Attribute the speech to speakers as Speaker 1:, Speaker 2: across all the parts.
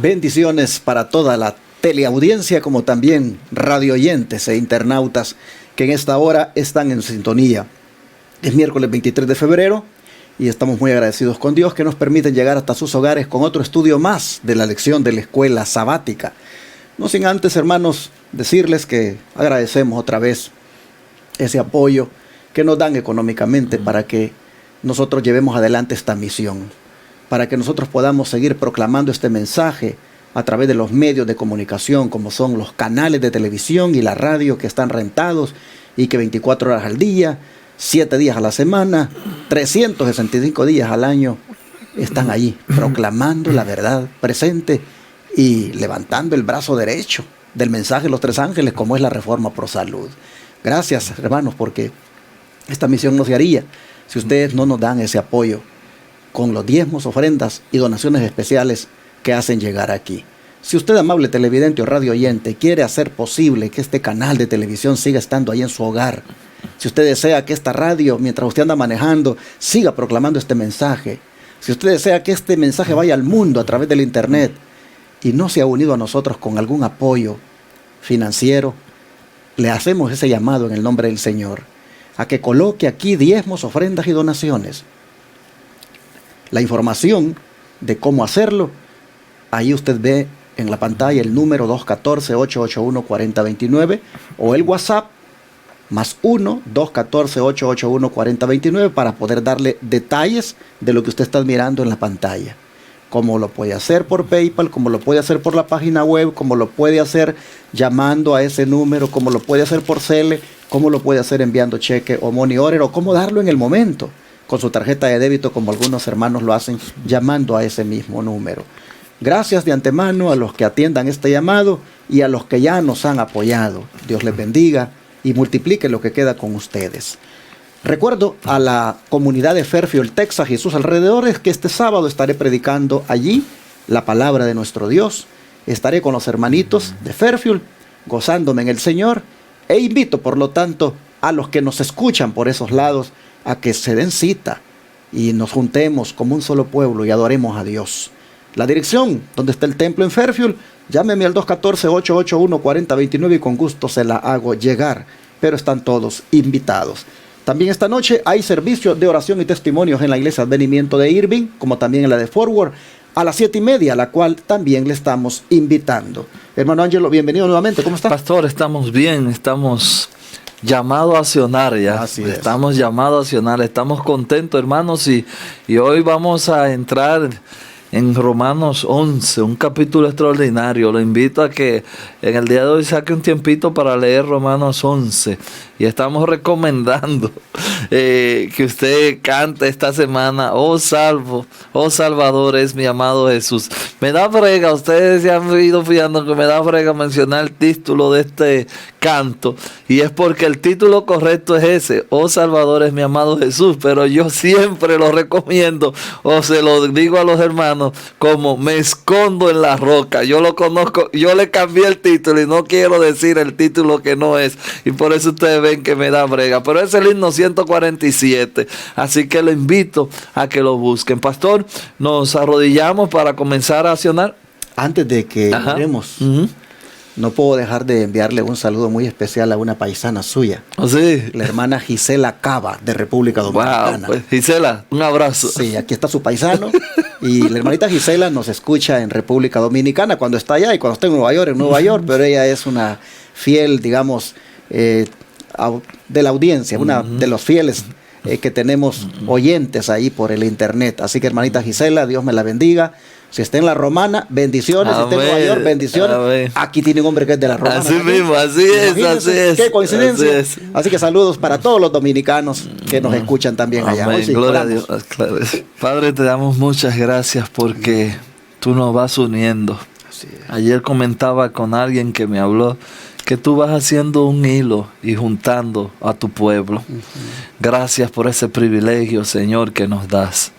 Speaker 1: Bendiciones para toda la teleaudiencia, como también radioyentes e internautas que en esta hora están en sintonía. Es miércoles 23 de febrero y estamos muy agradecidos con Dios que nos permite llegar hasta sus hogares con otro estudio más de la lección de la escuela sabática. No sin antes, hermanos, decirles que agradecemos otra vez ese apoyo que nos dan económicamente para que nosotros llevemos adelante esta misión, para que nosotros podamos seguir proclamando este mensaje a través de los medios de comunicación, como son los canales de televisión y la radio que están rentados y que 24 horas al día, 7 días a la semana, 365 días al año están allí proclamando la verdad presente y levantando el brazo derecho del mensaje de los tres ángeles, como es la Reforma Pro Salud. Gracias, hermanos, porque esta misión no se haría si ustedes no nos dan ese apoyo con los diezmos, ofrendas y donaciones especiales que hacen llegar aquí. Si usted, amable televidente o radio oyente, quiere hacer posible que este canal de televisión siga estando ahí en su hogar, si usted desea que esta radio, mientras usted anda manejando, siga proclamando este mensaje, si usted desea que este mensaje vaya al mundo a través del internet y no se ha unido a nosotros con algún apoyo financiero, le hacemos ese llamado en el nombre del Señor, a que coloque aquí diezmos, ofrendas y donaciones. La información de cómo hacerlo, ahí usted ve en la pantalla el número 214-881-4029 o el WhatsApp más 1-214-881-4029 para poder darle detalles de lo que usted está mirando en la pantalla. Como lo puede hacer por PayPal, como lo puede hacer por la página web, como lo puede hacer llamando a ese número, como lo puede hacer por Cele, como lo puede hacer enviando cheque o money order, o cómo darlo en el momento con su tarjeta de débito, como algunos hermanos lo hacen llamando a ese mismo número. Gracias de antemano a los que atiendan este llamado y a los que ya nos han apoyado. Dios les bendiga y multiplique lo que queda con ustedes. Recuerdo a la comunidad de Fairfield, Texas y sus alrededores que este sábado estaré predicando allí la palabra de nuestro Dios. Estaré con los hermanitos de Fairfield, gozándome en el Señor, e invito por lo tanto a los que nos escuchan por esos lados a que se den cita y nos juntemos como un solo pueblo y adoremos a Dios. La dirección donde está el templo en Fairfield, llámeme al 214-881-4029 y con gusto se la hago llegar, pero están todos invitados. También esta noche hay servicio de oración y testimonios en la iglesia Advenimiento de Irving, como también en la de Forward, a las 7:30, a la cual también le estamos invitando. Hermano Ángelo, bienvenido nuevamente, ¿cómo está?
Speaker 2: Pastor, estamos bien, estamos llamados a accionar ya.
Speaker 1: Así es.
Speaker 2: Estamos llamados a accionar, estamos contentos, hermanos, y hoy vamos a entrar en Romanos 11, un capítulo extraordinario. Lo invito a que en el día de hoy saque un tiempito para leer Romanos 11. Y estamos recomendando que usted cante esta semana, oh salvo, oh Salvador es mi amado Jesús. Me da brega, ustedes se han ido fijando que me da brega mencionar el título de este canto. Y es porque el título correcto es ese, oh Salvador es mi amado Jesús. Pero yo siempre lo recomiendo, o se lo digo a los hermanos, como me escondo en la roca. Yo lo conozco, yo le cambié el título y no quiero decir el título que no es. Y por eso ustedes ven que me da brega. Pero es el himno 147. Así que lo invito a que lo busquen. Pastor, nos arrodillamos para comenzar a accionar.
Speaker 1: Antes de que oremos, no puedo dejar de enviarle un saludo muy especial a una paisana suya.
Speaker 2: ¿Oh, sí?
Speaker 1: La hermana Gisela Cava, de República Dominicana.
Speaker 2: Wow, pues, Gisela, un abrazo.
Speaker 1: Sí, aquí está su paisano. Y la hermanita Gisela nos escucha en República Dominicana cuando está allá y cuando está en Nueva York, pero ella es una fiel, digamos, de la audiencia, una de los fieles que tenemos oyentes ahí por el internet. Así que, hermanita Gisela, Dios me la bendiga. Si está en la Romana, bendiciones.
Speaker 2: Amén.
Speaker 1: Si está en Nueva York, bendiciones.
Speaker 2: Amén.
Speaker 1: Aquí tiene un hombre que es de la Romana.
Speaker 2: Así mismo, así es.
Speaker 1: Qué coincidencia.
Speaker 2: Así es.
Speaker 1: Así que saludos para todos los dominicanos que nos escuchan también allá.
Speaker 2: Amén.
Speaker 1: Hoy sí,
Speaker 2: Gloria a
Speaker 1: oramos.
Speaker 2: Dios. Claro. Padre, te damos muchas gracias porque tú nos vas uniendo.
Speaker 1: Así es.
Speaker 2: Ayer comentaba con alguien que me habló que tú vas haciendo un hilo y juntando a tu pueblo. Gracias por ese privilegio, Señor, que nos das.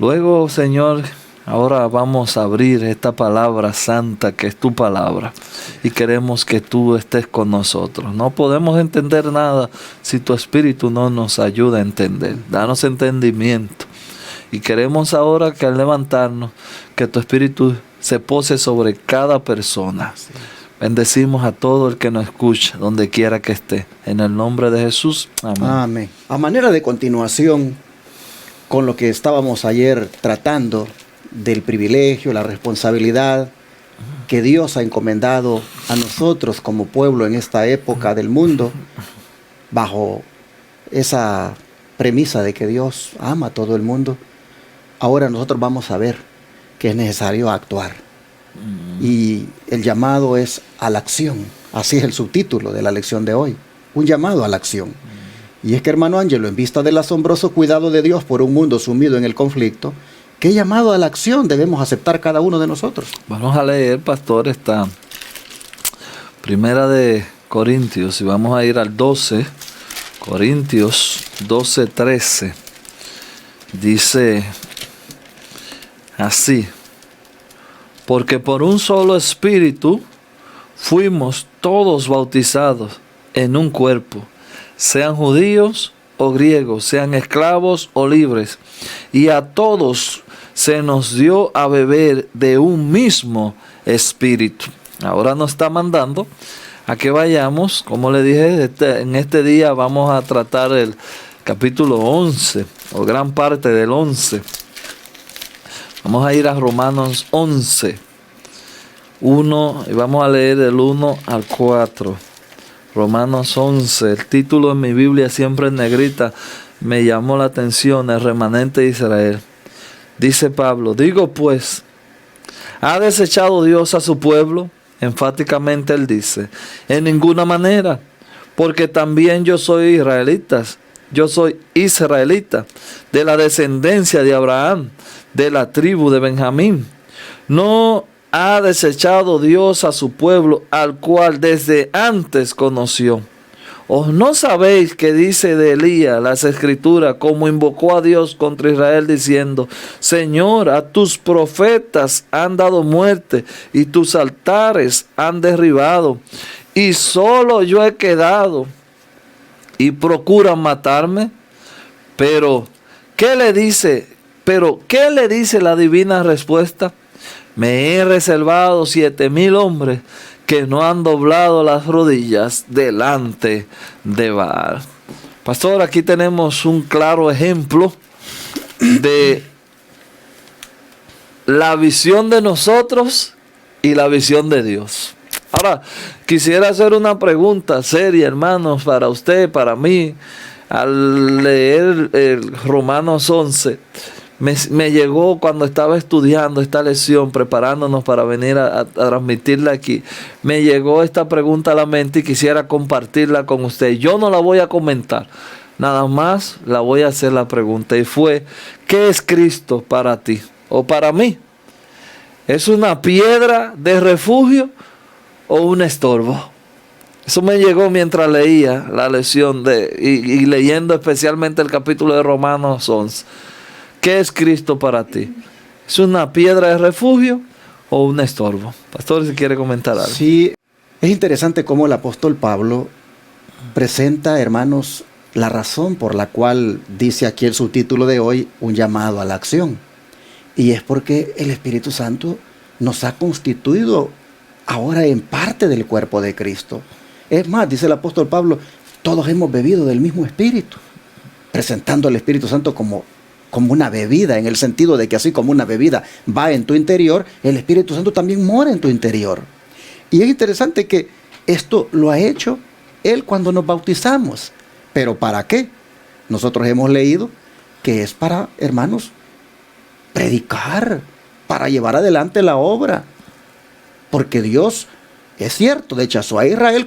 Speaker 2: Luego, Señor, ahora vamos a abrir esta palabra santa que es tu palabra y queremos que tú estés con nosotros. No podemos entender nada si tu Espíritu no nos ayuda a entender. Danos entendimiento. Y queremos ahora que al levantarnos, que tu Espíritu se pose sobre cada persona.
Speaker 1: Sí.
Speaker 2: Bendecimos a todo el que nos escucha, donde quiera que esté. En el nombre de Jesús. Amén.
Speaker 1: Amén. A manera de continuación con lo que estábamos ayer tratando del privilegio, la responsabilidad que Dios ha encomendado a nosotros como pueblo en esta época del mundo, bajo esa premisa de que Dios ama a todo el mundo, ahora nosotros vamos a ver que es necesario actuar. Y el llamado es a la acción. Así es el subtítulo de la lección de hoy. Un llamado a la acción. Y es que, hermano Ángelo, en vista del asombroso cuidado de Dios por un mundo sumido en el conflicto, ¿qué llamado a la acción debemos aceptar cada uno de nosotros?
Speaker 2: Vamos a leer, pastor, esta primera de Corintios, y vamos a ir al 12, Corintios 12:13. Dice así: porque por un solo espíritu fuimos todos bautizados en un cuerpo, sean judíos o griegos, sean esclavos o libres, y a todos se nos dio a beber de un mismo espíritu. Ahora nos está mandando a que vayamos, como le dije, en este día vamos a tratar el capítulo 11, o gran parte del 11. Vamos a ir a Romanos 11, 1, y vamos a leer del 1 al 4. Romanos 11, el título en mi Biblia siempre en negrita me llamó la atención, el remanente de Israel. Dice Pablo: digo pues, ¿ha desechado Dios a su pueblo? Enfáticamente él dice: en ninguna manera, porque también yo soy israelita, de la descendencia de Abraham, de la tribu de Benjamín. No ha desechado Dios a su pueblo, al cual desde antes conoció. ¿O no sabéis que dice de Elías las Escrituras, como invocó a Dios contra Israel, diciendo: Señor, a tus profetas han dado muerte, y tus altares han derribado, y solo yo he quedado, y procuran matarme? Pero, ¿qué le dice la divina respuesta? Me he reservado 7,000 hombres que no han doblado las rodillas delante de Baal. Pastor, aquí tenemos un claro ejemplo de la visión de nosotros y la visión de Dios. Ahora, quisiera hacer una pregunta seria, hermanos, para usted, para mí. Al leer el Romanos 11, me llegó cuando estaba estudiando esta lección, preparándonos para venir a transmitirla aquí, me llegó esta pregunta a la mente y quisiera compartirla con usted. Yo no la voy a comentar, nada más la voy a hacer la pregunta, y fue: ¿qué es Cristo para ti o para mí? ¿Es una piedra de refugio o un estorbo? Eso me llegó mientras leía la lección y leyendo especialmente el capítulo de Romanos 11. ¿Qué es Cristo para ti? ¿Es una piedra de refugio o un estorbo? Pastor, si quiere comentar algo.
Speaker 1: Sí, es interesante cómo el apóstol Pablo presenta, hermanos, la razón por la cual dice aquí el subtítulo de hoy: un llamado a la acción. Y es porque el Espíritu Santo nos ha constituido ahora en parte del cuerpo de Cristo. Es más, dice el apóstol Pablo, todos hemos bebido del mismo Espíritu, presentando al Espíritu Santo como una bebida, en el sentido de que así como una bebida va en tu interior, el Espíritu Santo también mora en tu interior. Y es interesante que esto lo ha hecho Él cuando nos bautizamos. ¿Pero para qué? Nosotros hemos leído que es para, hermanos, predicar, para llevar adelante la obra. Porque Dios, es cierto, desechó a Israel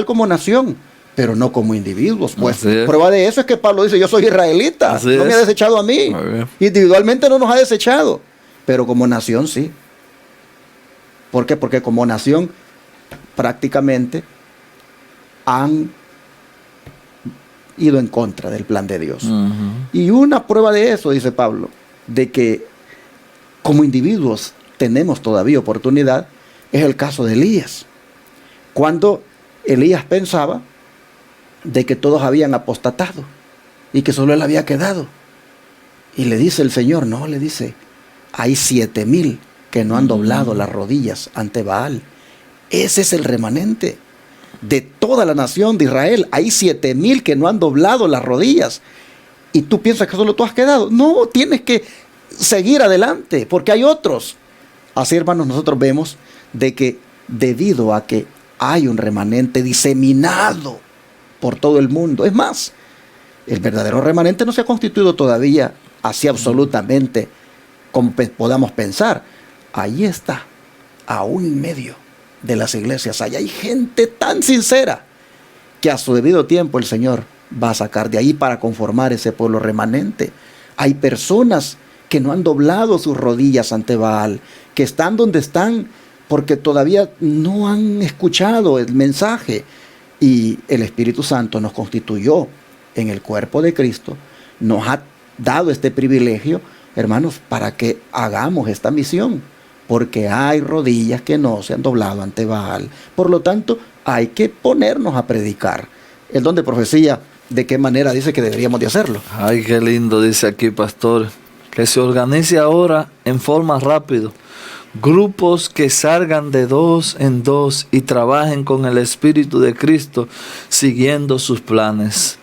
Speaker 1: como nación, pero no como individuos. Pues prueba de eso es que Pablo dice: yo soy israelita,
Speaker 2: Así
Speaker 1: no me ha desechado a mí. Individualmente no nos ha desechado, pero como nación sí. ¿Por qué? Porque como nación prácticamente han ido en contra del plan de Dios. Y una prueba de eso, dice Pablo, de que como individuos tenemos todavía oportunidad, es el caso de Elías. Cuando Elías pensaba de que todos habían apostatado y que solo él había quedado. Y le dice el Señor, no, le dice, hay 7,000 que no han doblado las rodillas ante Baal. Ese es el remanente de toda la nación de Israel. Hay 7,000 que no han doblado las rodillas. ¿Y tú piensas que solo tú has quedado? No, tienes que seguir adelante, porque hay otros. Así, hermanos, nosotros vemos de que debido a que hay un remanente diseminado por todo el mundo. Es más, el verdadero remanente no se ha constituido todavía así absolutamente como podamos pensar. Ahí está, aún en medio de las iglesias. Allá hay gente tan sincera que a su debido tiempo el Señor va a sacar de ahí para conformar ese pueblo remanente. Hay personas que no han doblado sus rodillas ante Baal, que están donde están porque todavía no han escuchado el mensaje. Y el Espíritu Santo nos constituyó en el cuerpo de Cristo, nos ha dado este privilegio, hermanos, para que hagamos esta misión, porque hay rodillas que no se han doblado ante Baal. Por lo tanto, hay que ponernos a predicar. El don de profecía, ¿de qué manera dice que deberíamos de hacerlo?
Speaker 2: Ay, qué lindo dice aquí, pastor, que se organice ahora en forma rápida. Grupos que salgan de 2 en 2 y trabajen con el Espíritu de Cristo siguiendo sus planes.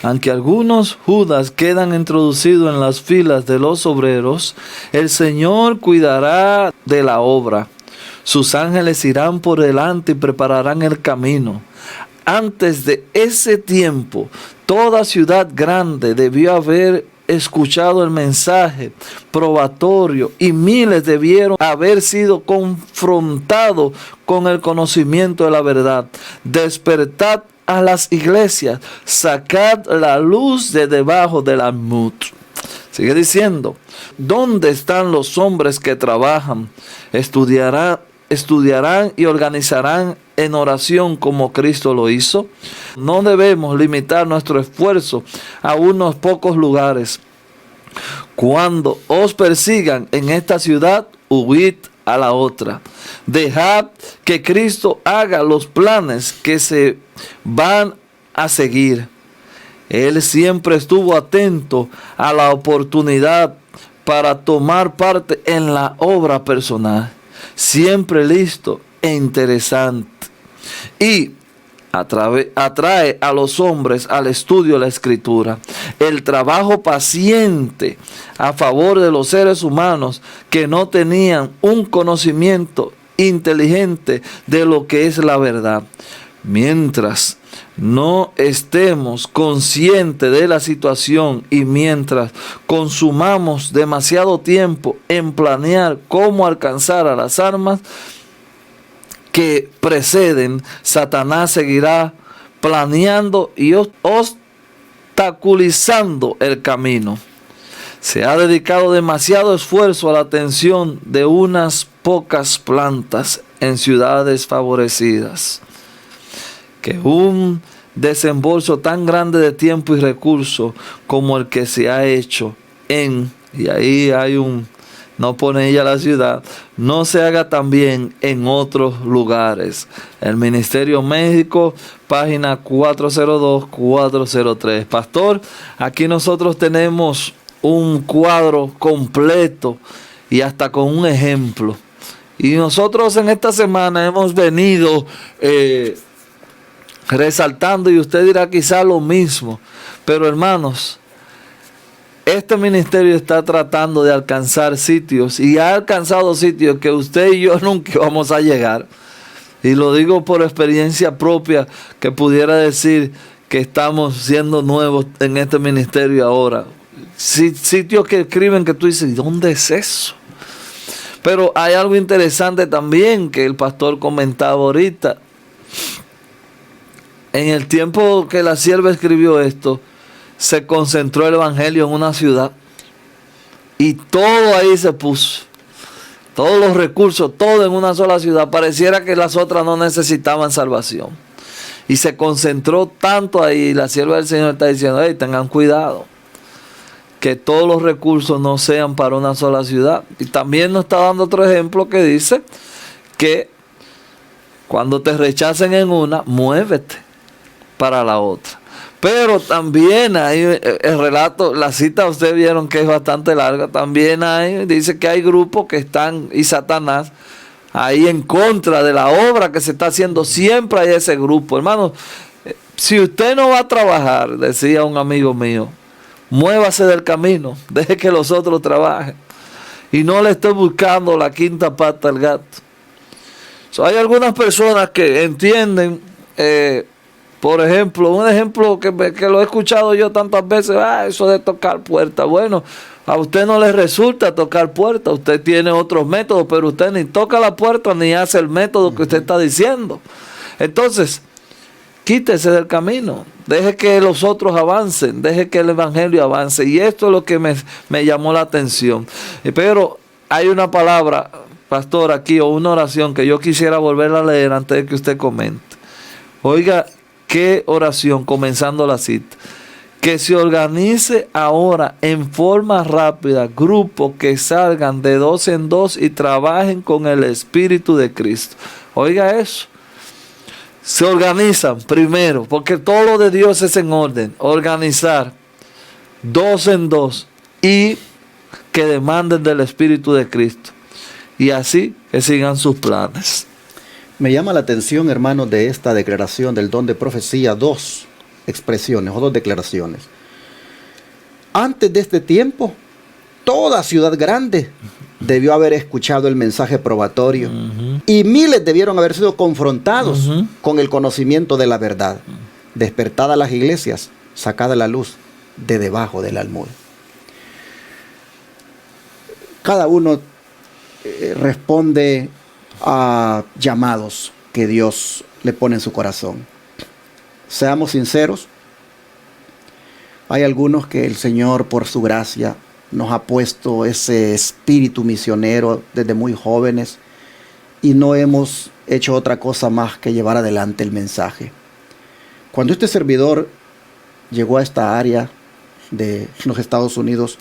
Speaker 2: Aunque algunos judas quedan introducidos en las filas de los obreros, el Señor cuidará de la obra. Sus ángeles irán por delante y prepararán el camino. Antes de ese tiempo, toda ciudad grande debió haber escuchado el mensaje probatorio y miles debieron haber sido confrontados con el conocimiento de la verdad. Despertad a las iglesias, sacad la luz de debajo del almud. Sigue diciendo, ¿dónde están los hombres que trabajan? Estudiarán y organizarán en oración como Cristo lo hizo. No debemos limitar nuestro esfuerzo a unos pocos lugares. Cuando os persigan en esta ciudad, huid a la otra. Dejad que Cristo haga los planes que se van a seguir. Él siempre estuvo atento a la oportunidad para tomar parte en la obra personal. Siempre listo e interesante. Y atrae a los hombres al estudio de la Escritura. El trabajo paciente a favor de los seres humanos que no tenían un conocimiento inteligente de lo que es la verdad. Mientras no estemos conscientes de la situación y mientras consumamos demasiado tiempo en planear cómo alcanzar a las armas que preceden, Satanás seguirá planeando y obstaculizando el camino. Se ha dedicado demasiado esfuerzo a la atención de unas pocas plantas en ciudades favorecidas, que un desembolso tan grande de tiempo y recursos como el que se ha hecho y ahí hay no pone ella la ciudad, no se haga también en otros lugares. El Ministerio México, página 402-403. Pastor, aquí nosotros tenemos un cuadro completo y hasta con un ejemplo. Y nosotros en esta semana hemos venido resaltando, y usted dirá quizá lo mismo, pero hermanos, este ministerio está tratando de alcanzar sitios y ha alcanzado sitios que usted y yo nunca vamos a llegar. Y lo digo por experiencia propia, que pudiera decir que estamos siendo nuevos en este ministerio ahora. Sitios que escriben que tú dices, ¿dónde es eso? Pero hay algo interesante también que el pastor comentaba ahorita. En el tiempo que la sierva escribió esto, se concentró el evangelio en una ciudad y todo ahí se puso. Todos los recursos, todo en una sola ciudad. Pareciera que las otras no necesitaban salvación. Y se concentró tanto ahí. La sierva del Señor está diciendo, hey, tengan cuidado, que todos los recursos no sean para una sola ciudad. Y también nos está dando otro ejemplo que dice que cuando te rechacen en una, muévete para la otra. Pero también hay el relato, la cita ustedes vieron que es bastante larga, también dice que hay grupos que están, y Satanás, ahí en contra de la obra que se está haciendo. Siempre hay ese grupo. Hermano, si usted no va a trabajar, decía un amigo mío, muévase del camino, deje que los otros trabajen. Y no le esté buscando la quinta pata al gato. Hay algunas personas que entienden, por ejemplo, un ejemplo que lo he escuchado yo tantas veces, eso de tocar puertas. Bueno, a usted no le resulta tocar puertas, usted tiene otros métodos, pero usted ni toca la puerta ni hace el método que usted está diciendo. Entonces, quítese del camino, deje que los otros avancen, deje que el evangelio avance. Y esto es lo que me llamó la atención. Pero hay una palabra, pastor, aquí, o una oración que yo quisiera volver a leer antes de que usted comente. Oiga, qué oración, comenzando la cita. Que se organice ahora en forma rápida grupos que salgan de 2 en 2 y trabajen con el Espíritu de Cristo. Oiga eso. Se organizan primero, porque todo lo de Dios es en orden. Organizar 2 en 2 y que demanden del Espíritu de Cristo. Y así que sigan sus planes.
Speaker 1: Me llama la atención, hermanos, de esta declaración del don de profecía, 2 expresiones o 2 declaraciones. Antes de este tiempo, toda ciudad grande debió haber escuchado el mensaje probatorio y miles debieron haber sido confrontados con el conocimiento de la verdad. Despertadas las iglesias, sacada la luz de debajo del almud. Cada uno responde a llamados que Dios le pone en su corazón. Seamos sinceros, hay algunos que el Señor por su gracia nos ha puesto ese espíritu misionero desde muy jóvenes y no hemos hecho otra cosa más que llevar adelante el mensaje. Cuando este servidor llegó a esta área de los Estados Unidos,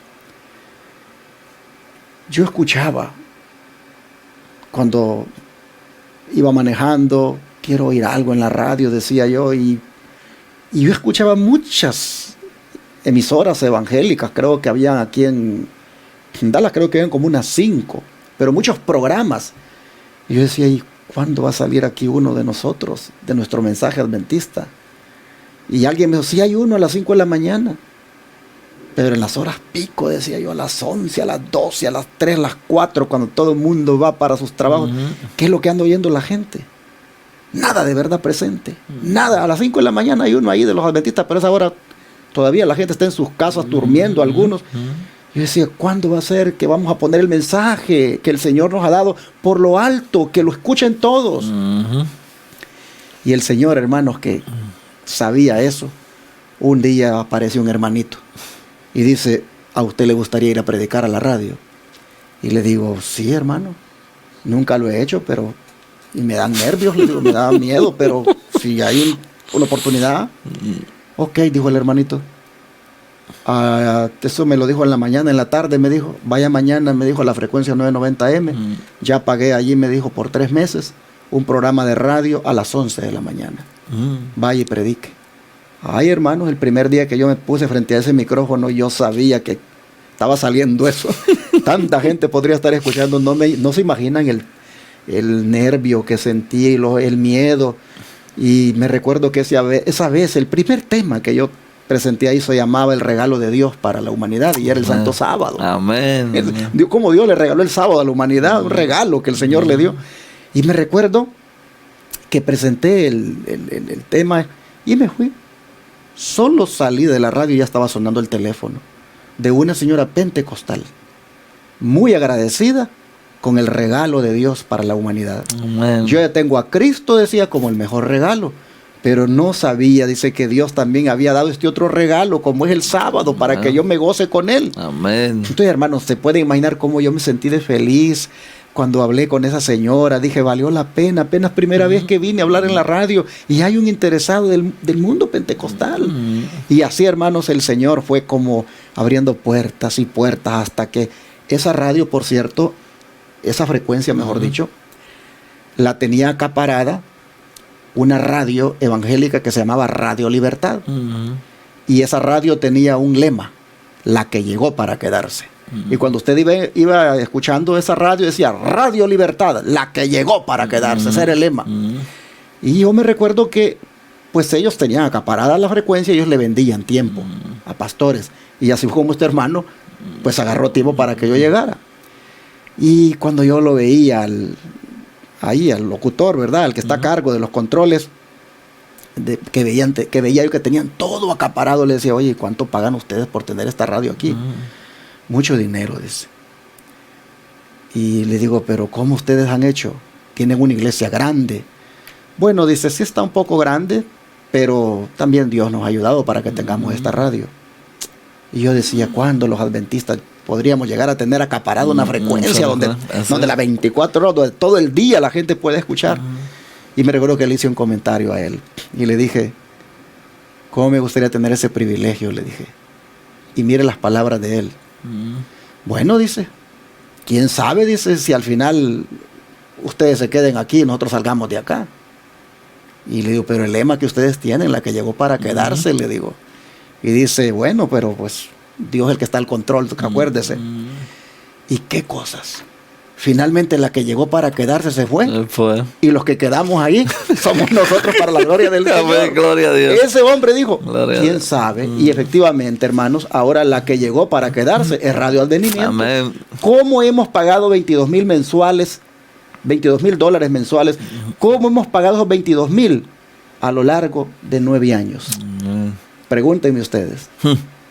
Speaker 1: yo escuchaba cuando iba manejando, quiero oír algo en la radio, decía yo, y yo escuchaba muchas emisoras evangélicas, creo que habían aquí en Dallas, creo que eran como unas 5, pero muchos programas. Y yo decía, ¿y cuándo va a salir aquí uno de nosotros, de nuestro mensaje adventista? Y alguien me dijo, sí hay uno a las 5 de la mañana. Pero en las horas pico, decía yo, a las 11, a las 12, a las 3, a las 4, cuando todo el mundo va para sus trabajos. ¿Qué es lo que anda oyendo la gente? Nada de verdad presente. Nada. A las 5 de la mañana hay uno ahí de los adventistas, pero a esa hora todavía la gente está en sus casas durmiendo, algunos. Yo decía, ¿cuándo va a ser que vamos a poner el mensaje que el Señor nos ha dado por lo alto, que lo escuchen todos? Y el Señor, hermanos, que sabía eso, un día apareció un hermanito y dice, ¿a usted le gustaría ir a predicar a la radio? Y le digo, sí, hermano, nunca lo he hecho, pero y me dan nervios, le digo, me da miedo, pero si hay una oportunidad. Ok, dijo el hermanito. Eso me lo dijo en la mañana, en la tarde me dijo, vaya mañana, me dijo, a la frecuencia 990M. Ya pagué allí, me dijo, por 3 meses, un programa de radio a las 11 de la mañana. Vaya y predique. Ay, hermanos, el primer día que yo me puse frente a ese micrófono, yo sabía que estaba saliendo eso. Tanta gente podría estar escuchando, no se imaginan el nervio que sentí, el miedo. Y me recuerdo que esa vez, el primer tema que yo presenté ahí se llamaba El regalo de Dios para la humanidad, y era el Santo Sábado.
Speaker 2: Amén.
Speaker 1: Como Dios le regaló el sábado a la humanidad, un regalo que el Señor le dio. Y me recuerdo que presenté el tema y me fui. Solo salí de la radio y ya estaba sonando el teléfono de una señora pentecostal, muy agradecida con el regalo de Dios para la humanidad.
Speaker 2: Amén.
Speaker 1: Yo ya tengo a Cristo, decía, como el mejor regalo, pero no sabía, dice, que Dios también había dado este otro regalo, como es el sábado, para que yo me goce con él.
Speaker 2: Amén.
Speaker 1: Entonces, hermanos, se puede imaginar cómo yo me sentí de feliz cuando hablé con esa señora. Dije, valió la pena, apenas primera vez que vine a hablar en la radio y hay un interesado del mundo pentecostal. Y así, hermanos, el Señor fue como abriendo puertas y puertas hasta que esa radio, por cierto, esa frecuencia, mejor dicho, la tenía acaparada una radio evangélica que se llamaba Radio Libertad. y esa radio tenía un lema: la que llegó para quedarse. Y cuando usted iba escuchando esa radio, decía Radio Libertad, la que llegó para quedarse. Ese era el lema. Y yo me recuerdo que pues ellos tenían acaparada la frecuencia y ellos le vendían tiempo a pastores. Y así como este hermano, pues agarró tiempo para que yo llegara. Y cuando yo lo veía ahí al locutor, ¿verdad? Al que está a cargo de los controles, que veía yo que tenían todo acaparado, le decía: oye, ¿cuánto pagan ustedes por tener esta radio aquí? Mucho dinero, dice. Y le digo: pero ¿cómo ustedes han hecho? Tienen una iglesia grande. Bueno, dice, sí está un poco grande, pero también Dios nos ha ayudado para que tengamos esta radio. Y yo decía: ¿cuándo los adventistas podríamos llegar a tener acaparado una frecuencia donde las 24 horas, donde todo el día la gente puede escuchar? Y me recuerdo que le hice un comentario a él y le dije: ¿cómo me gustaría tener ese privilegio? Le dije. Y mire las palabras de él. Bueno, dice, quién sabe, dice, si al final ustedes se queden aquí y nosotros salgamos de acá. Y le digo: pero el lema que ustedes tienen, la que llegó para quedarse, le digo. Y dice: bueno, pero pues Dios es el que está al control, acuérdese. ¿Y qué cosas? Finalmente la que llegó para quedarse se fue. Y los que quedamos ahí somos nosotros, para la gloria del Señor.
Speaker 2: Gloria a Dios.
Speaker 1: Ese hombre dijo: quién sabe. Y efectivamente, hermanos, ahora la que llegó para quedarse es Radio Advenimiento.
Speaker 2: Amén.
Speaker 1: ¿Cómo hemos pagado 22,000 mensuales? $22,000 mensuales. ¿Cómo hemos pagado esos 22,000 a lo largo de 9 años? Pregúntenme ustedes.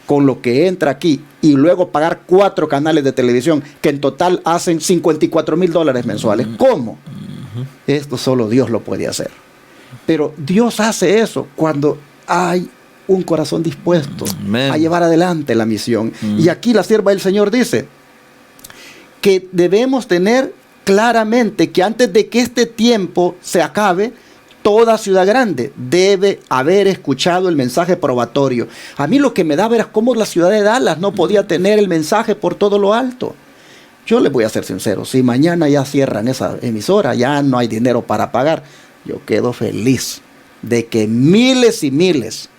Speaker 1: Con lo que entra aquí y luego pagar 4 canales de televisión que en total hacen $54,000 mensuales. ¿Cómo? Esto solo Dios lo puede hacer. Pero Dios hace eso cuando hay un corazón dispuesto a llevar adelante la misión. Y aquí la sierva del Señor dice que debemos tener claramente que antes de que este tiempo se acabe, toda ciudad grande debe haber escuchado el mensaje probatorio. A mí lo que me da ver es cómo la ciudad de Dallas no podía tener el mensaje por todo lo alto. Yo les voy a ser sincero, si mañana ya cierran esa emisora, ya no hay dinero para pagar, yo quedo feliz de que miles y miles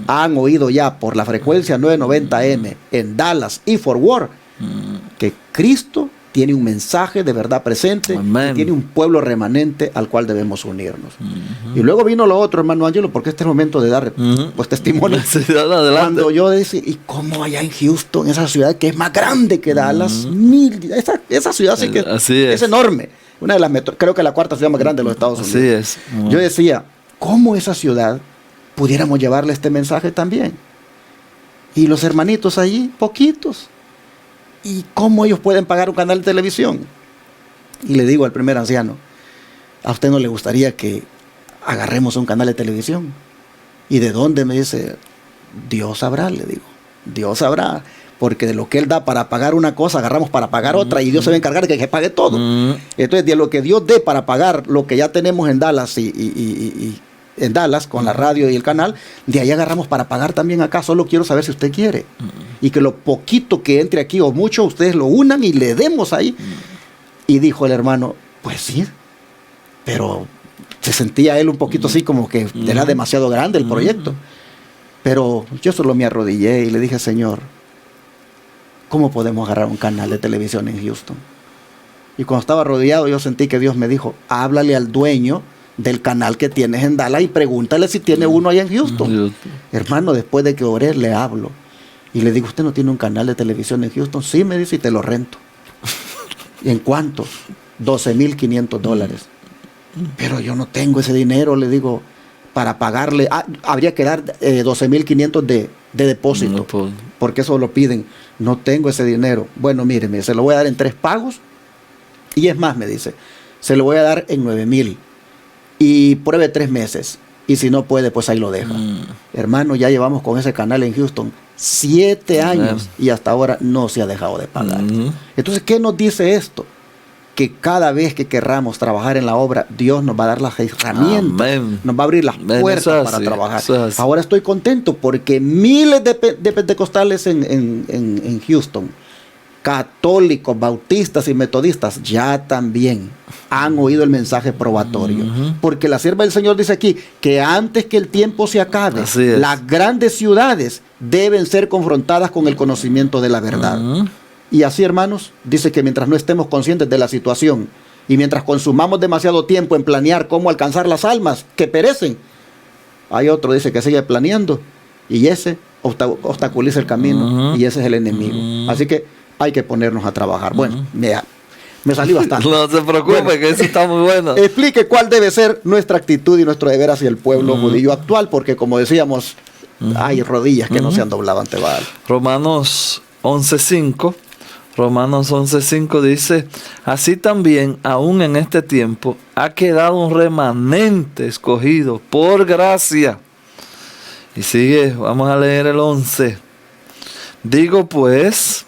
Speaker 1: han oído ya por la frecuencia 990M en Dallas y Fort Worth que Cristo tiene un mensaje de verdad presente, y tiene un pueblo remanente al cual debemos unirnos. Y luego vino lo otro, hermano Ángelo, porque este es el momento de dar pues testimonio. Cuando yo decía: ¿y cómo allá en Houston, esa ciudad que es más grande que Dallas? Esa ciudad sí que es enorme. Una de las creo que la 4ª ciudad más grande de los Estados Unidos.
Speaker 2: Así es.
Speaker 1: Yo decía: ¿cómo esa ciudad pudiéramos llevarle este mensaje también? Y los hermanitos allí, poquitos. ¿Y cómo ellos pueden pagar un canal de televisión? Y le digo al primer anciano: ¿a usted no le gustaría que agarremos un canal de televisión? ¿Y de dónde? Me dice: Dios sabrá, le digo. Dios sabrá. Porque de lo que Él da para pagar una cosa, agarramos para pagar otra, y Dios se va a encargar de que pague todo. Entonces, de lo que Dios dé para pagar lo que ya tenemos en Dallas y en Dallas con la radio y el canal, de ahí agarramos para pagar también acá. Solo quiero saber si usted quiere. Y que lo poquito que entre aquí o mucho, ustedes lo unan y le demos ahí. Y dijo el hermano: pues sí, pero se sentía él un poquito así como que era demasiado grande el proyecto. Pero yo solo me arrodillé y le dije: Señor, ¿cómo podemos agarrar un canal de televisión en Houston? Y cuando estaba arrodillado, yo sentí que Dios me dijo: háblale al dueño del canal que tienes en Dallas y pregúntale si tiene uno allá en Houston. Hermano, después de que oré, le hablo y le digo: ¿usted no tiene un canal de televisión en Houston? Sí, me dice, y te lo rento. ¿Y en cuánto? $12,500. Pero yo no tengo ese dinero, le digo, para pagarle. Habría que dar $12,500 de depósito, porque eso lo piden. No tengo ese dinero. Bueno, mire, se lo voy a dar en 3 pagos. Y es más, me dice, se lo voy a dar en 9,000. Y pruebe 3 meses. Y si no puede, pues ahí lo deja. Hermano, ya llevamos con ese canal en Houston 7 años y hasta ahora no se ha dejado de pagar. Entonces, ¿qué nos dice esto? Que cada vez que querramos trabajar en la obra, Dios nos va a dar las herramientas, nos va a abrir las puertas para trabajar. Ahora estoy contento porque miles de pentecostales en Houston católicos, bautistas y metodistas ya también han oído el mensaje probatorio. Porque la sierva del Señor dice aquí que antes que el tiempo se acabe, las grandes ciudades deben ser confrontadas con el conocimiento de la verdad. Y así, hermanos, dice que mientras no estemos conscientes de la situación y mientras consumamos demasiado tiempo en planear cómo alcanzar las almas que perecen, hay otro, dice, que sigue planeando y ese obstaculiza el camino y ese es el enemigo. Así que hay que ponernos a trabajar. Bueno, me salí bastante.
Speaker 2: No se preocupe, bueno, que eso está muy bueno.
Speaker 1: Explique cuál debe ser nuestra actitud y nuestro deber hacia el pueblo judío actual, porque como decíamos, hay rodillas que no se han doblado ante Baal.
Speaker 2: Romanos 11:5. Romanos 11:5 dice: así también, aún en este tiempo, ha quedado un remanente escogido por gracia. Y sigue, vamos a leer el 11. Digo pues,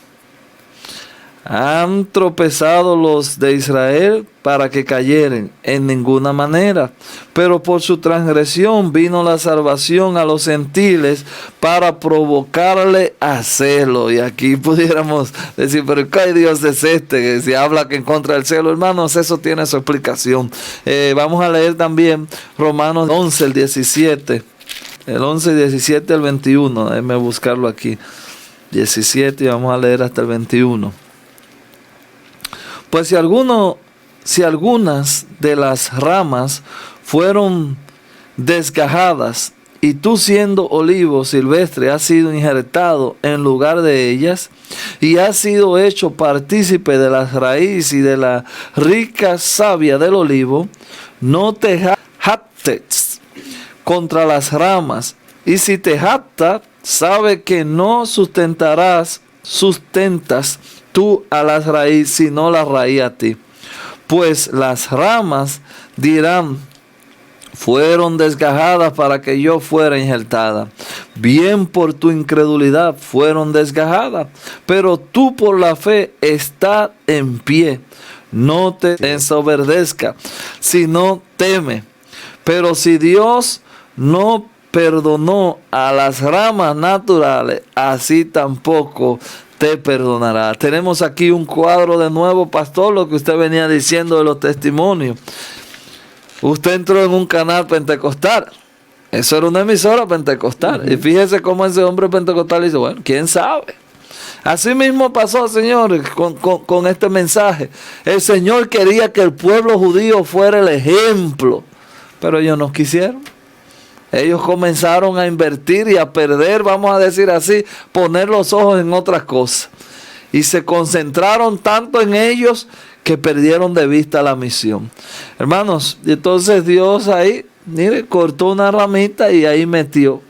Speaker 2: han tropezado los de Israel para que cayeren en ninguna manera, pero por su transgresión vino la salvación a los gentiles para provocarle a celo. Y aquí pudiéramos decir, pero ¿qué Dios es este que se habla que en contra del celo? Hermanos, eso tiene su explicación. Vamos a leer también Romanos 11, el 17. El 11, 17 al 21. Déjenme buscarlo aquí. 17 y vamos a leer hasta el 21. Pues si algunas de las ramas fueron desgajadas y tú siendo olivo silvestre has sido injertado en lugar de ellas y has sido hecho partícipe de la raíz y de la rica savia del olivo, no te jactes contra las ramas, y si te jactas, sabe que no sustentas tú a la raíz, sino la raíz a ti. Pues las ramas dirán, fueron desgajadas para que yo fuera injertada. Bien por tu incredulidad fueron desgajadas, pero tú por la fe estás en pie. No te ensoberdezca, sino teme. Pero si Dios no perdonó a las ramas naturales, así tampoco te perdonará. Tenemos aquí un cuadro de nuevo, pastor, lo que usted venía diciendo de los testimonios. Usted entró en un canal pentecostal. Eso era una emisora pentecostal. Y fíjese cómo ese hombre pentecostal dice, bueno, quién sabe. Así mismo pasó, señores, con este mensaje. El Señor quería que el pueblo judío fuera el ejemplo, pero ellos no quisieron. Ellos comenzaron a invertir y a perder, vamos a decir así, poner los ojos en otras cosas. Y se concentraron tanto en ellos que perdieron de vista la misión. Hermanos, y entonces Dios ahí, mire, cortó una ramita y ahí metió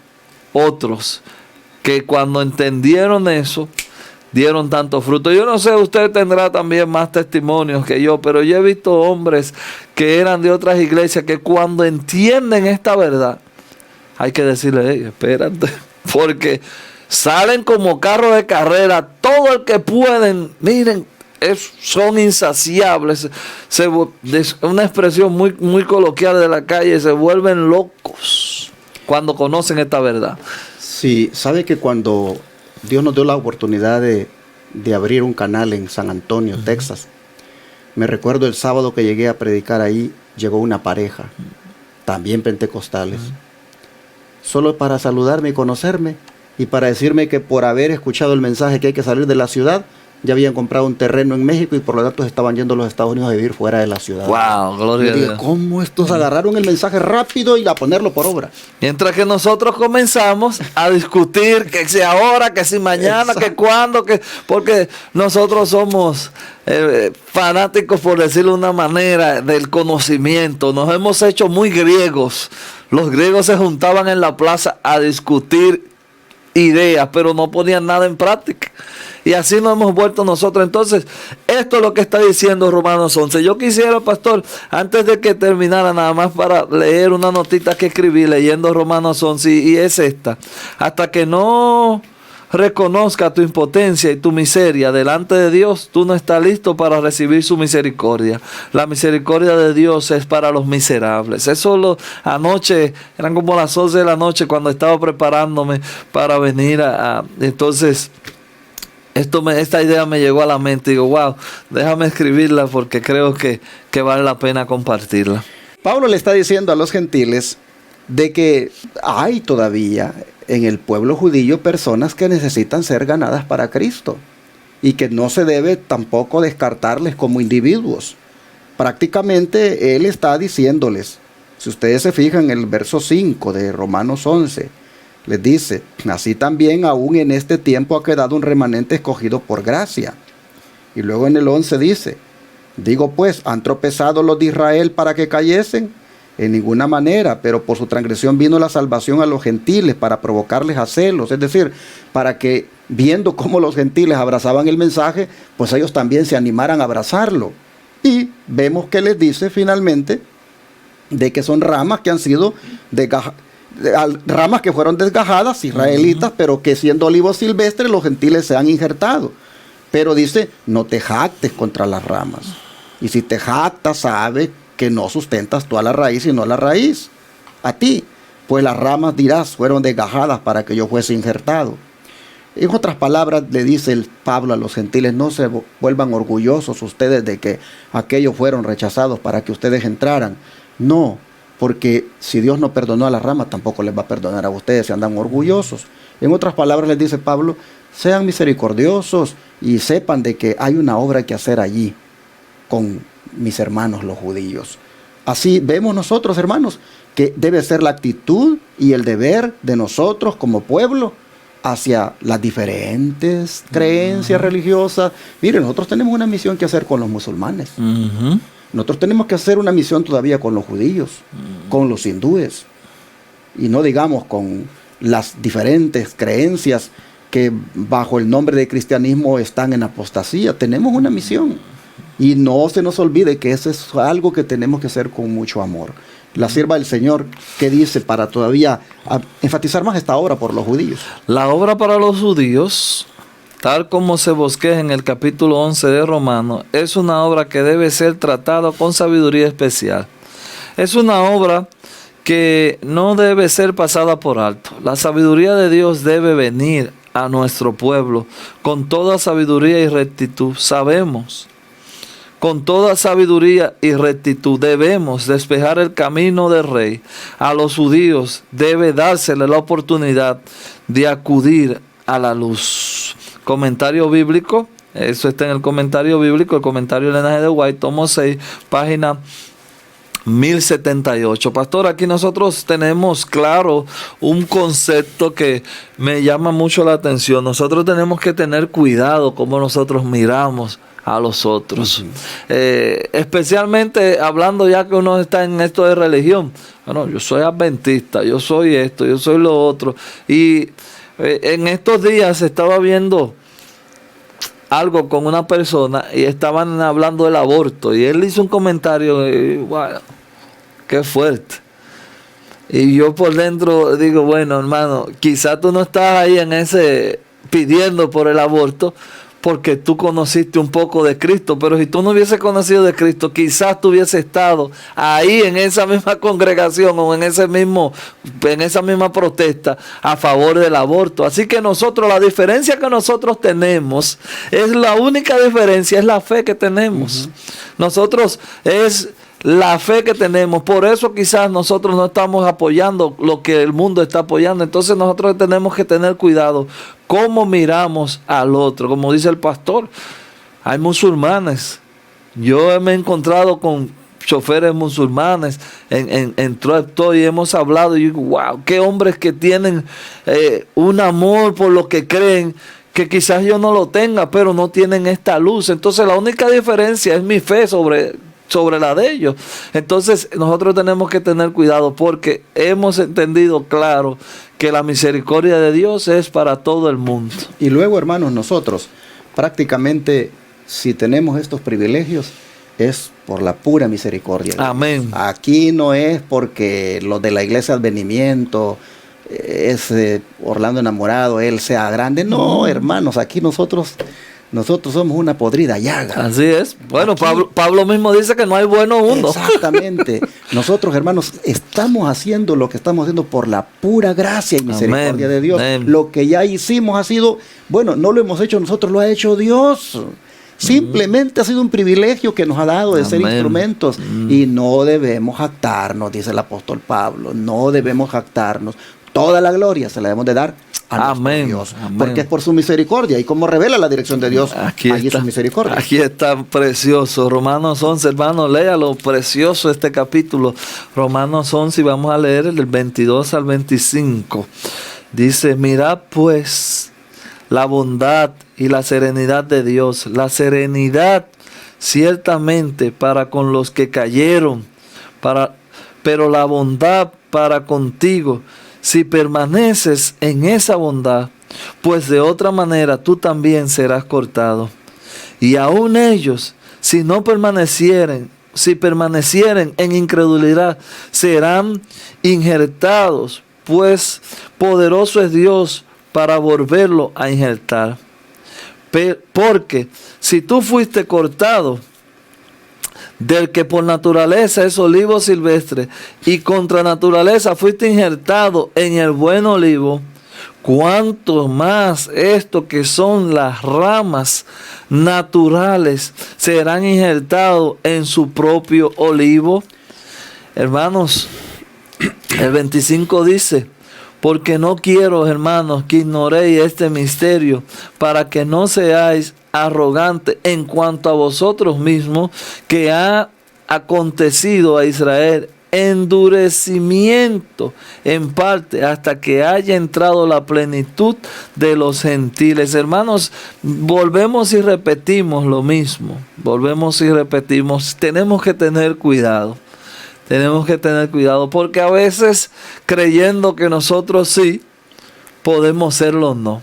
Speaker 2: otros que cuando entendieron eso, dieron tanto fruto. Yo no sé, usted tendrá también más testimonios que yo, pero yo he visto hombres que eran de otras iglesias que cuando entienden esta verdad, hay que decirle, hey, espérate, porque salen como carros de carrera, todo el que pueden, miren, son insaciables, una expresión muy, muy coloquial de la calle, se vuelven locos cuando conocen esta verdad.
Speaker 1: Sí, sabe que cuando Dios nos dio la oportunidad de abrir un canal en San Antonio, Texas, me recuerdo el sábado que llegué a predicar ahí, llegó una pareja, también pentecostales, solo para saludarme y conocerme y para decirme que por haber escuchado el mensaje que hay que salir de la ciudad, ya habían comprado un terreno en México y por lo tanto estaban yendo a los Estados Unidos a vivir fuera de la ciudad.
Speaker 2: ¡Wow! Gloria a Dios.
Speaker 1: ¿Cómo estos agarraron el mensaje rápido y a ponerlo por obra?
Speaker 2: Mientras que nosotros comenzamos a discutir que si ahora, que si mañana, que cuándo, porque nosotros somos fanáticos, por decirlo de una manera, del conocimiento. Nos hemos hecho muy griegos. Los griegos se juntaban en la plaza a discutir ideas, pero no ponían nada en práctica. Y así nos hemos vuelto nosotros. Entonces, esto es lo que está diciendo Romanos 11. Yo quisiera, pastor, antes de que terminara, nada más para leer una notita que escribí leyendo Romanos 11, y es esta. Hasta que no reconozca tu impotencia y tu miseria delante de Dios, tú no estás listo para recibir su misericordia. La misericordia de Dios es para los miserables. Eso anoche, eran como las 11 de la noche cuando estaba preparándome para venir entonces esta idea me llegó a la mente y digo, wow, déjame escribirla porque creo que vale la pena compartirla.
Speaker 1: Pablo le está diciendo a los gentiles de que hay todavía en el pueblo judío personas que necesitan ser ganadas para Cristo y que no se debe tampoco descartarles como individuos. Prácticamente él está diciéndoles, si ustedes se fijan en el verso 5 de Romanos 11, les dice, así también aún en este tiempo ha quedado un remanente escogido por gracia. Y luego en el 11 dice, digo pues, ¿han tropezado los de Israel para que cayesen? En ninguna manera, pero por su transgresión vino la salvación a los gentiles para provocarles a celos. Es decir, para que viendo cómo los gentiles abrazaban el mensaje, pues ellos también se animaran a abrazarlo. Y vemos que les dice finalmente de que son ramas que han sido ramas que fueron desgajadas, israelitas, pero que siendo olivos silvestres los gentiles se han injertado. Pero dice, no te jactes contra las ramas. Y si te jactas, sabe que no sustentas tú a la raíz, sino a la raíz, a ti. Pues las ramas, dirás, fueron desgajadas para que yo fuese injertado. En otras palabras, le dice el Pablo a los gentiles, no se vuelvan orgullosos ustedes de que aquellos fueron rechazados para que ustedes entraran. No, porque si Dios no perdonó a la rama, tampoco les va a perdonar a ustedes si andan orgullosos. En otras palabras, les dice Pablo, sean misericordiosos y sepan de que hay una obra que hacer allí con mis hermanos los judíos. Así vemos nosotros, hermanos, que debe ser la actitud y el deber de nosotros como pueblo hacia las diferentes creencias religiosas. Miren, nosotros tenemos una misión que hacer con los musulmanes. Nosotros tenemos que hacer una misión todavía con los judíos, con los hindúes, y no digamos con las diferentes creencias que bajo el nombre de cristianismo están en apostasía. Tenemos una misión y no se nos olvide que eso es algo que tenemos que hacer con mucho amor. La sierva del Señor, ¿qué dice para todavía enfatizar más esta obra por los judíos?
Speaker 2: La obra para los judíos, tal como se bosqueja en el capítulo 11 de Romanos, es una obra que debe ser tratada con sabiduría especial. Es una obra que no debe ser pasada por alto. La sabiduría de Dios debe venir a nuestro pueblo con toda sabiduría y rectitud. Sabemos, con toda sabiduría y rectitud debemos despejar el camino del Rey. A los judíos debe dársele la oportunidad de acudir a la luz. Comentario bíblico, eso está en el comentario bíblico, el comentario de Elena G. de White, tomo 6, página 1078. Pastor, aquí nosotros tenemos claro un concepto que me llama mucho la atención. Nosotros tenemos que tener cuidado como nosotros miramos a los otros. Especialmente hablando ya que uno está en esto de religión. Bueno, yo soy adventista, yo soy esto, yo soy lo otro. Y en estos días estaba viendo algo con una persona y estaban hablando del aborto y él hizo un comentario y, wow, qué fuerte. Y yo por dentro digo, bueno, hermano, quizás tú no estás ahí en ese pidiendo por el aborto porque tú conociste un poco de Cristo, pero si tú no hubieses conocido de Cristo, quizás tú hubieses estado ahí en esa misma congregación o en esa misma protesta a favor del aborto. Así que nosotros, la diferencia que nosotros tenemos, es la única diferencia, es la fe que tenemos. Nosotros es la fe que tenemos, por eso quizás nosotros no estamos apoyando lo que el mundo está apoyando. Entonces nosotros tenemos que tener cuidado cómo miramos al otro. Como dice el pastor, hay musulmanes, yo me he encontrado con choferes musulmanes en Trueto y hemos hablado y digo, wow, qué hombres que tienen un amor por lo que creen, que quizás yo no lo tenga, pero no tienen esta luz. Entonces la única diferencia es mi fe sobre la de ellos. Entonces nosotros tenemos que tener cuidado porque hemos entendido claro que la misericordia de Dios es para todo el mundo.
Speaker 1: Y luego, hermanos, nosotros prácticamente, si tenemos estos privilegios, es por la pura misericordia.
Speaker 2: Amén.
Speaker 1: Aquí no es porque los de la iglesia Advenimiento, Orlando Enamorado, él sea grande. No, hermanos, aquí nosotros Nosotros somos una podrida llaga.
Speaker 2: Así es. Bueno,
Speaker 1: Aquí,
Speaker 2: Pablo mismo dice que no hay bueno uno.
Speaker 1: exactamente. Nosotros, hermanos, estamos haciendo lo que estamos haciendo por la pura gracia y misericordia
Speaker 2: Amén.
Speaker 1: de Dios.
Speaker 2: Amén.
Speaker 1: Lo que ya hicimos ha sido, bueno, no lo hemos hecho nosotros, lo ha hecho Dios. Simplemente ha sido un privilegio que nos ha dado de ser
Speaker 2: Amén.
Speaker 1: instrumentos. Y no debemos jactarnos, dice el apóstol Pablo. No debemos jactarnos. Toda la gloria se la debemos de dar a nuestro
Speaker 2: Amén.
Speaker 1: Dios.
Speaker 2: Amén.
Speaker 1: Porque es por su misericordia. Y como revela la dirección de Dios,
Speaker 2: Aquí
Speaker 1: allí
Speaker 2: está,
Speaker 1: su misericordia.
Speaker 2: aquí está precioso. Romanos 11, hermano, léalo, precioso este capítulo. Romanos 11, y vamos a leer el 22 al 25. Dice, mirad pues la bondad y la serenidad de Dios. La serenidad ciertamente para con los que cayeron, pero la bondad para contigo, si permaneces en esa bondad, pues de otra manera tú también serás cortado. Y aun ellos, si permanecieren en incredulidad, serán injertados, pues poderoso es Dios para volverlo a injertar. Porque si tú fuiste cortado del que por naturaleza es olivo silvestre, y contra naturaleza fuiste injertado en el buen olivo, cuánto más esto que son las ramas naturales serán injertados en su propio olivo. Hermanos, el 25 dice, porque no quiero, hermanos, que ignoréis este misterio, para que no seáis arrogantes en cuanto a vosotros mismos, que ha acontecido a Israel endurecimiento en parte hasta que haya entrado la plenitud de los gentiles. Hermanos, volvemos y repetimos lo mismo. Volvemos y repetimos. Tenemos que tener cuidado. Tenemos que tener cuidado porque a veces creyendo que nosotros sí podemos serlo no.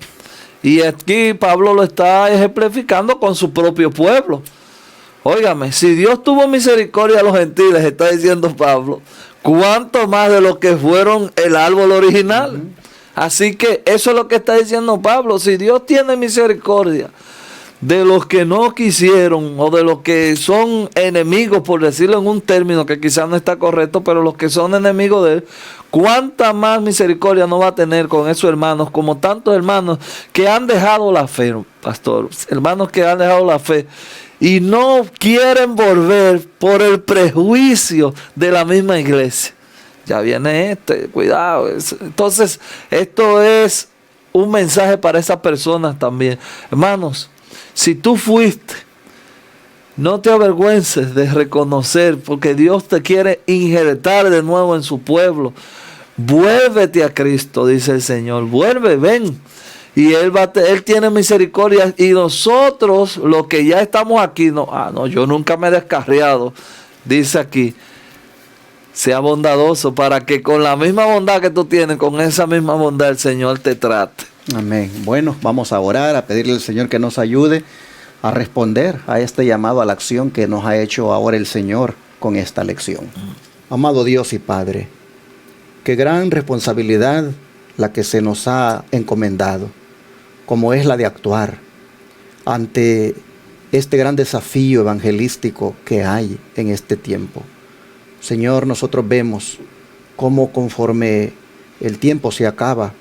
Speaker 2: Y aquí Pablo lo está ejemplificando con su propio pueblo. Óigame, si Dios tuvo misericordia a los gentiles, está diciendo Pablo, ¿cuánto más de los que fueron el árbol original? Así que eso es lo que está diciendo Pablo. Si Dios tiene misericordia de los que no quisieron o de los que son enemigos, por decirlo en un término que quizás no está correcto, pero los que son enemigos de él, ¿cuánta más misericordia no va a tener con esos hermanos, como tantos hermanos que han dejado la fe, pastor? Hermanos que han dejado la fe y no quieren volver por el prejuicio de la misma iglesia. Ya viene cuidado. Entonces, esto es un mensaje para esas personas también. Hermanos, si tú fuiste, no te avergüences de reconocer, porque Dios te quiere injertar de nuevo en su pueblo. Vuélvete a Cristo, dice el Señor. Vuelve, ven. Y Él tiene misericordia. Y nosotros, los que ya estamos aquí, no, yo nunca me he descarriado. Dice aquí, sea bondadoso para que con la misma bondad que tú tienes, con esa misma bondad el Señor te trate.
Speaker 1: Amén. Bueno, vamos a orar, a pedirle al Señor que nos ayude a responder a este llamado a la acción que nos ha hecho ahora el Señor con esta lección. Amado Dios y Padre, qué gran responsabilidad la que se nos ha encomendado, como es la de actuar ante este gran desafío evangelístico que hay en este tiempo. Señor, nosotros vemos cómo conforme el tiempo se acaba,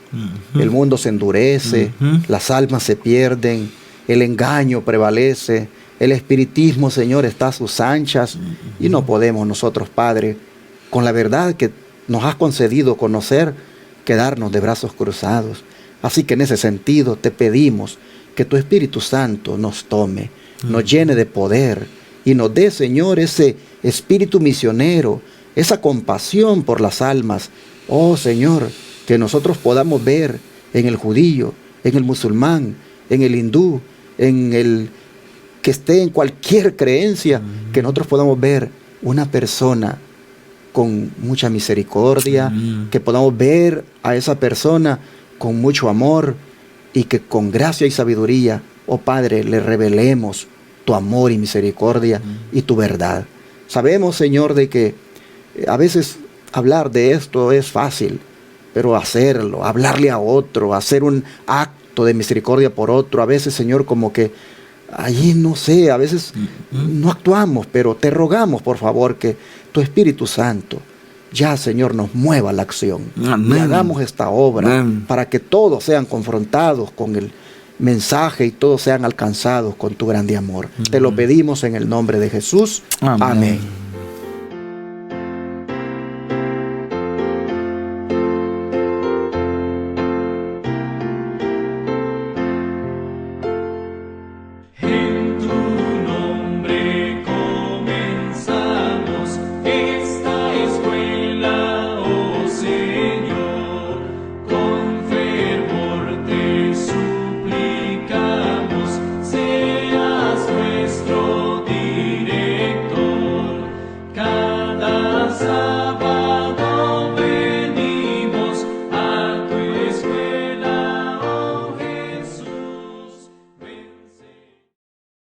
Speaker 1: el mundo se endurece, las almas se pierden, el engaño prevalece, el espiritismo, Señor, está a sus anchas, y no podemos nosotros, Padre, con la verdad que nos has concedido conocer, quedarnos de brazos cruzados. Así que en ese sentido te pedimos que tu Espíritu Santo nos tome, nos llene de poder y nos dé, Señor, ese espíritu misionero, esa compasión por las almas. Oh Señor, que nosotros podamos ver en el judío, en el musulmán, en el hindú, en el que esté en cualquier creencia, que nosotros podamos ver una persona con mucha misericordia, que podamos ver a esa persona con mucho amor y que con gracia y sabiduría, oh Padre, le revelemos tu amor y misericordia y tu verdad. Sabemos, Señor, de que a veces hablar de esto es fácil, pero hacerlo, hablarle a otro, hacer un acto de misericordia por otro, a veces, Señor, como que allí no sé, a veces no actuamos, pero te rogamos por favor que tu Espíritu Santo ya, Señor, nos mueva la acción.
Speaker 2: Amén.
Speaker 1: Y hagamos esta obra.
Speaker 2: Amén.
Speaker 1: Para que todos sean confrontados con el mensaje y todos sean alcanzados con tu grande amor. Te lo pedimos en el nombre de Jesús.
Speaker 2: Amén.
Speaker 1: Amén.